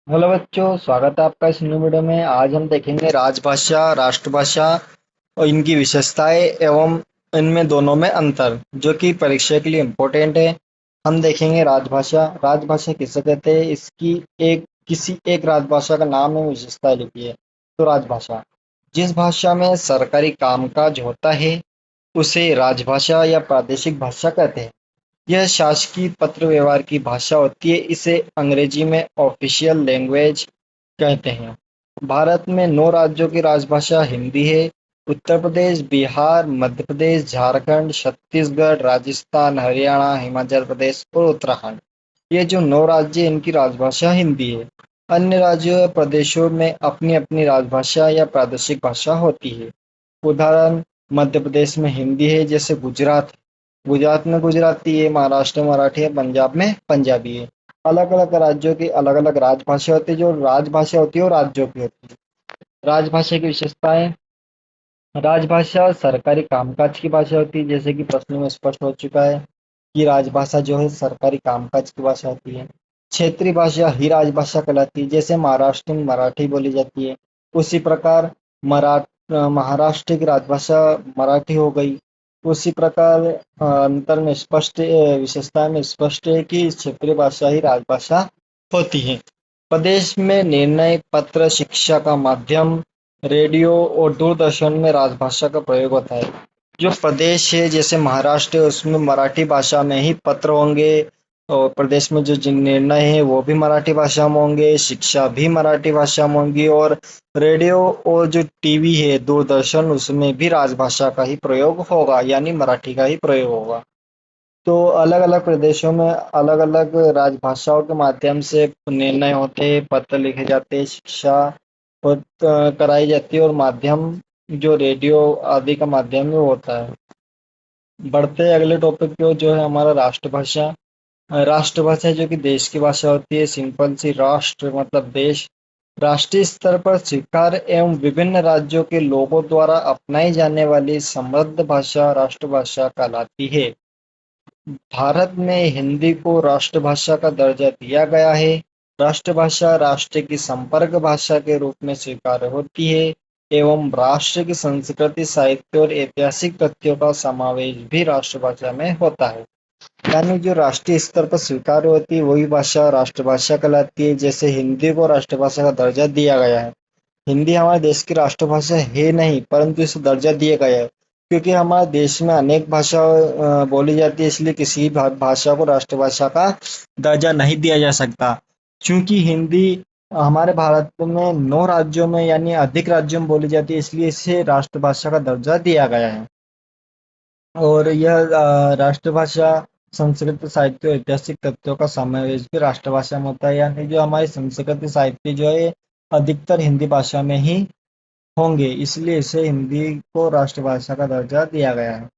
Hello बच्चों, स्वागत है आपका इस न्यू वीडियो में। आज हम देखेंगे राजभाषा, राष्ट्रभाषा और इनकी विशेषताएं एवं इनमें दोनों में अंतर, जो कि परीक्षा के लिए इम्पोर्टेंट है। हम देखेंगे राजभाषा। राजभाषा किसे कहते हैं, इसकी एक किसी एक राजभाषा का नाम एवं विशेषता लिखी है। तो राजभाषा, जिस भाषा में सरकारी कामकाज होता है उसे राजभाषा या प्रादेशिक भाषा कहते हैं। यह शासकीय पत्र व्यवहार की भाषा होती है। इसे अंग्रेजी में ऑफिशियल लैंग्वेज कहते हैं। भारत में 9 राज्यों की राजभाषा हिंदी है। उत्तर प्रदेश, बिहार, मध्य प्रदेश, झारखंड, छत्तीसगढ़, राजस्थान, हरियाणा, हिमाचल प्रदेश और उत्तराखंड, ये जो 9 राज्य हैं, इनकी राजभाषा हिंदी है। अन्य राज्यों या प्रदेशों में अपनी अपनी राजभाषा या प्रादेशिक भाषा होती है। उदाहरण, मध्य प्रदेश में हिंदी है, जैसे गुजरात गुजरात में गुजराती है, महाराष्ट्र में मराठी है, पंजाब में पंजाबी है। अलग अलग राज्यों की अलग अलग राजभाषा होती है। जो राजभाषा होती है वो राज्यों की होती है। राजभाषा की विशेषताएं। राजभाषा सरकारी कामकाज की भाषा होती है, जैसे कि प्रश्न में स्पष्ट हो चुका है कि राजभाषा जो है सरकारी कामकाज की भाषा होती है। क्षेत्रीय भाषा ही राजभाषा कहलाती है, जैसे महाराष्ट्र में मराठी बोली जाती है, उसी प्रकार महाराष्ट्र की राजभाषा मराठी हो गई। उसी प्रकार अंतर में स्पष्ट विशेषता में स्पष्ट है कि क्षेत्रीय भाषा ही राजभाषा होती है। प्रदेश में निर्णय पत्र, शिक्षा का माध्यम, रेडियो और दूरदर्शन में राजभाषा का प्रयोग होता है। जो प्रदेश है जैसे महाराष्ट्र है, उसमें मराठी भाषा में ही पत्र होंगे, और प्रदेश में जो जिन निर्णय है वो भी मराठी भाषा में होंगे, शिक्षा भी मराठी भाषा में होंगी, और रेडियो और जो टीवी है दूरदर्शन, उसमें भी राजभाषा का ही प्रयोग होगा, यानी मराठी का ही प्रयोग होगा। तो अलग अलग प्रदेशों में अलग अलग राजभाषाओं के माध्यम से निर्णय होते हैं, पत्र लिखे जाते हैं, शिक्षा कराई जाती है, और माध्यम जो रेडियो आदि का माध्यम में होता है। बढ़ते हैं अगले टॉपिक पे, जो है हमारा राष्ट्रभाषा। राष्ट्रभाषा जो कि देश की भाषा होती है। सिंपल सी, राष्ट्र मतलब देश। राष्ट्रीय स्तर पर स्वीकार एवं विभिन्न राज्यों के लोगों द्वारा अपनाई जाने वाली समृद्ध भाषा राष्ट्रभाषा कहलाती है। भारत में हिंदी को राष्ट्रभाषा का दर्जा दिया गया है। राष्ट्रभाषा राष्ट्र की संपर्क भाषा के रूप में स्वीकार होती है एवं राष्ट्र की संस्कृति, साहित्य और ऐतिहासिक तथ्यों का समावेश भी राष्ट्रभाषा में होता है। यानी जो राष्ट्रीय स्तर पर स्वीकार होती है वही भाषा राष्ट्रभाषा कहलाती है। जैसे हिंदी को राष्ट्रभाषा का दर्जा दिया गया है। हिंदी हमारे देश की राष्ट्रभाषा है नहीं, परंतु इसे दर्जा दिया गया है, क्योंकि हमारे देश में अनेक भाषा बोली जाती है, इसलिए किसी भाषा को राष्ट्रभाषा का दर्जा नहीं दिया जा सकता। क्योंकि हिंदी हमारे भारत में 9 राज्यों में यानी अधिक राज्यों में बोली जाती है, इसलिए इसे राष्ट्रभाषा का दर्जा दिया गया है। और यह राष्ट्रभाषा संस्कृत, साहित्य और ऐतिहासिक तथ्यों का समावेश भी राष्ट्रभाषा में होता है। यानी जो हमारी संस्कृत साहित्य जो है अधिकतर हिंदी भाषा में ही होंगे, इसलिए इसे हिंदी को राष्ट्रभाषा का दर्जा दिया गया है।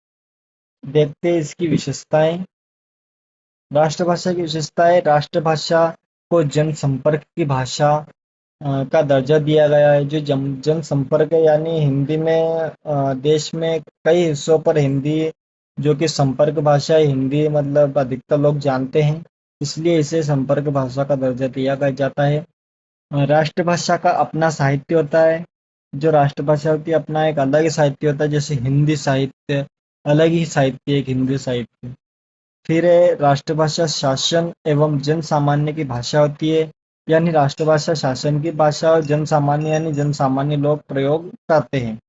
देखते हैं इसकी विशेषताएं। राष्ट्रभाषा की विशेषताएं। राष्ट्रभाषा को जनसंपर्क की भाषा का दर्जा दिया गया है। जो जनसंपर्क है, यानी हिंदी में देश में कई हिस्सों पर हिंदी जो कि संपर्क भाषा है, हिंदी मतलब अधिकतर लोग जानते हैं, इसलिए इसे संपर्क भाषा का दर्जा दिया जाता है। राष्ट्रभाषा का अपना साहित्य होता है। जो राष्ट्रभाषा होती है अपना एक अलग ही साहित्य होता है, जैसे हिंदी साहित्य अलग ही साहित्य, एक हिंदी साहित्य। फिर है राष्ट्रभाषा शासन एवं जन सामान्य की भाषा होती है। यानी राष्ट्रभाषा शासन की भाषा और जन सामान्य यानी जन सामान्य लोग प्रयोग करते हैं।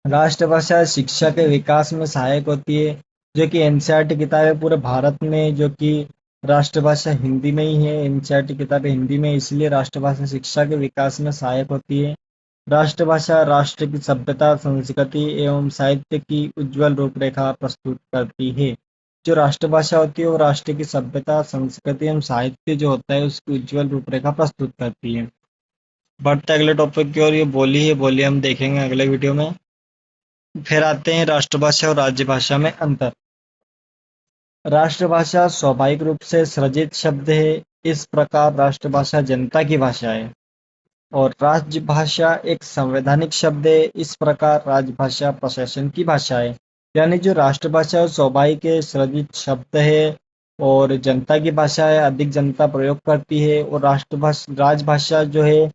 राष्ट्रभाषा शिक्षा के विकास में सहायक होती है। जो कि एनसीईआरटी किताब है पूरे भारत में, जो कि राष्ट्रभाषा हिंदी में ही है। एनसीईआरटी किताबें हिंदी में, इसलिए राष्ट्रभाषा शिक्षा के विकास में सहायक होती है। राष्ट्रभाषा राष्ट्र की सभ्यता, संस्कृति एवं साहित्य की उज्ज्वल रूपरेखा प्रस्तुत करती है। जो राष्ट्रभाषा होती है वो राष्ट्र की सभ्यता, संस्कृति एवं साहित्य जो होता है उसकी उज्ज्वल रूपरेखा प्रस्तुत करती है। बढ़ते अगले टॉपिक की ओर। ये बोली है, बोली हम देखेंगे अगले वीडियो में। फिर आते हैं राष्ट्रभाषा और राज्यभाषा में अंतर। राष्ट्रभाषा स्वाभाविक रूप से सृजित शब्द है। इस प्रकार राष्ट्रभाषा जनता की भाषा है। और राजभाषा एक संवैधानिक शब्द है। इस प्रकार राजभाषा प्रशासन की भाषा है। यानी जो राष्ट्रभाषा है स्वाभाविक है, सृजित शब्द है, और जनता की भाषा है, अधिक जनता प्रयोग करती है। और राष्ट्रभाषा राजभाषा जो है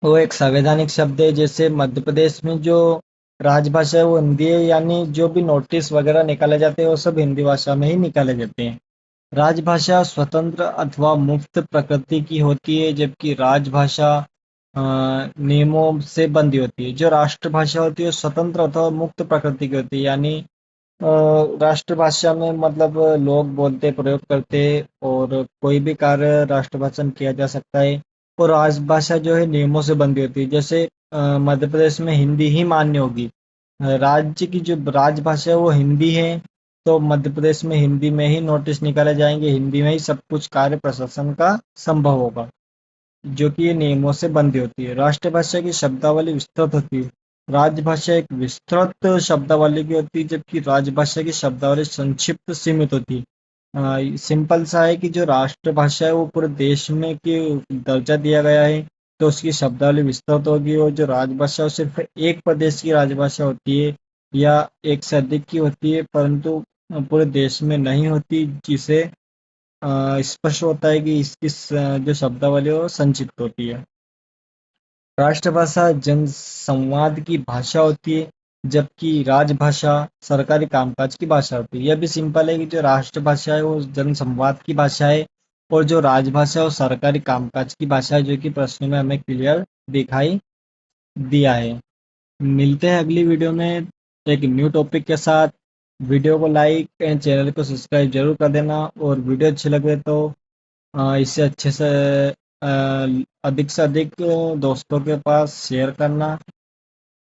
वो एक संवैधानिक शब्द है। जैसे मध्य प्रदेश में जो राजभाषा है वो हिंदी है, यानी जो भी नोटिस वगैरह निकाले जाते हैं वो सब हिंदी भाषा में ही निकाले जाते हैं। राजभाषा स्वतंत्र अथवा मुक्त प्रकृति की होती है, जबकि राजभाषा नियमों से बंधी होती है। जो राष्ट्रभाषा होती है स्वतंत्र अथवा मुक्त प्रकृति की होती है, यानी राष्ट्रभाषा में मतलब लोग बोलते प्रयोग करते और कोई भी कार्य राष्ट्रभाषा में किया जा सकता है। और राजभाषा जो है नियमों से बंधी होती है। जैसे मध्य प्रदेश में हिंदी ही मान्य होगी। राज्य की जो राजभाषा है वो हिंदी है, तो मध्य प्रदेश में हिंदी में ही नोटिस निकाले जाएंगे, हिंदी में ही सब कुछ कार्य प्रशासन का संभव होगा, जो कि ये नियमों से बंधी होती है। राष्ट्रभाषा की शब्दावली विस्तृत होती है। राजभाषा एक विस्तृत शब्दावली की होती है, जबकि राजभाषा की शब्दावली संक्षिप्त सीमित होती है। सिंपल सा है कि जो राष्ट्रभाषा है वो पूरे देश में की दर्जा दिया गया है, तो उसकी शब्दावली विस्तृत होगी। और जो राजभाषा है वो सिर्फ एक प्रदेश की राजभाषा होती है या एक से अधिक की होती है, परंतु पूरे देश में नहीं होती, जिसे स्पष्ट होता है कि इसकी जो शब्दावली है वो संक्षिप्त होती है। राष्ट्रभाषा जनसंवाद की भाषा होती है, जबकि राजभाषा सरकारी कामकाज की भाषा होती है। यह भी सिंपल है कि जो राष्ट्रभाषा है वो जनसंवाद की भाषा है, और जो राजभाषा है वो सरकारी कामकाज की भाषा है, जो कि प्रश्न में हमें क्लियर दिखाई दिया है। मिलते हैं अगली वीडियो में एक न्यू टॉपिक के साथ। वीडियो को लाइक एंड चैनल को सब्सक्राइब जरूर कर देना, और वीडियो अच्छी लगे तो इसे अच्छे से अधिक से अधिक दोस्तों के पास शेयर करना।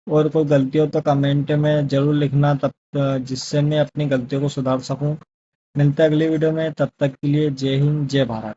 और कोई गलती हो तो कमेंट में ज़रूर लिखना, तब जिससे मैं अपनी गलतियों को सुधार सकूं। मिलते हैं अगली वीडियो में, तब तक के लिए जय हिंद जय भारत।